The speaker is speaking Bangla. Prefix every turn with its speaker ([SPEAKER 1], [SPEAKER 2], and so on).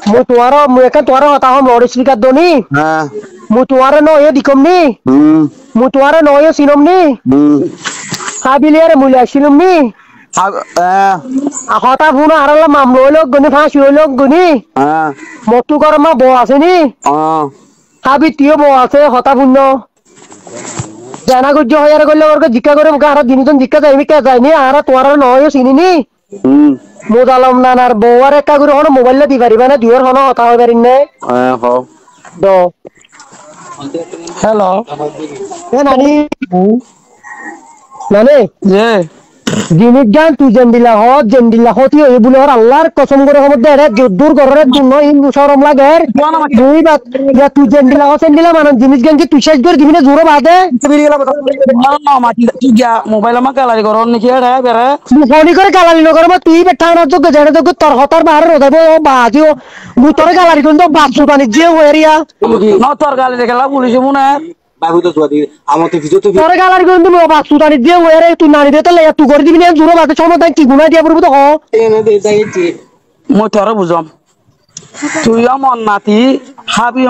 [SPEAKER 1] Mu kan tuara hota ho Morris Rikat doni. Mu tuara no yo dikom ni. Mu tuara no yo sinom ni. Kabiliar mulai sinom ni. Hota puno arala mamlo guni fas yo guni. Motu karma bawa sini. Kabi tio bawa se hota puno. Jana kujo hayar golle warga jika gore muka harat dini ton jika jai mi kya jai ni harat tuara no yo sini ni. Mudalam nanar bawa reka guru hono mobile di bari mana dior hono hota ho bari ne. Do.
[SPEAKER 2] Hello.
[SPEAKER 1] Nani? Nani?
[SPEAKER 2] Yeah.
[SPEAKER 1] জিনিস জান তুই জেন্দিলা হতি এই বলে আর আল্লাহর কসম করে খবর দে রে দূর করে দুনো ইন শরম লাগে দুই বাত ইয়া তুই জেন্দিলা মানে জিনিস গান কি তুই শেষ করে দিবি না জোরে বাদে
[SPEAKER 2] না মাটি তুই গিয়া মোবাইল আমা কালারি করন নাকি রে বেরে
[SPEAKER 1] তুই ফোনি করে গালালি ন করবা তুই বেঠা না যোগ্য জানে যোগ্য তোর হতার বাহারে রদাইব বাজিও মুতরে গালারি কোন তো বাসু পানি যে ওয়ারিয়া
[SPEAKER 2] না তোর গালি দেখলা পুলিশে মনে
[SPEAKER 3] বাবু তো জুয়া দি আমতে ভিডিও তো
[SPEAKER 1] তোর গালারি কোন তো বাসু পানি যে ওয়ারে তুই নানি দে তো লে তুই করে দিবি না জোরে বাদে সমাধান কি গুনাহ দিয়া পড়ব তো হ
[SPEAKER 3] এনে দে যাইতি
[SPEAKER 2] মই তোর বুঝম তুই আমার নাতি হাবি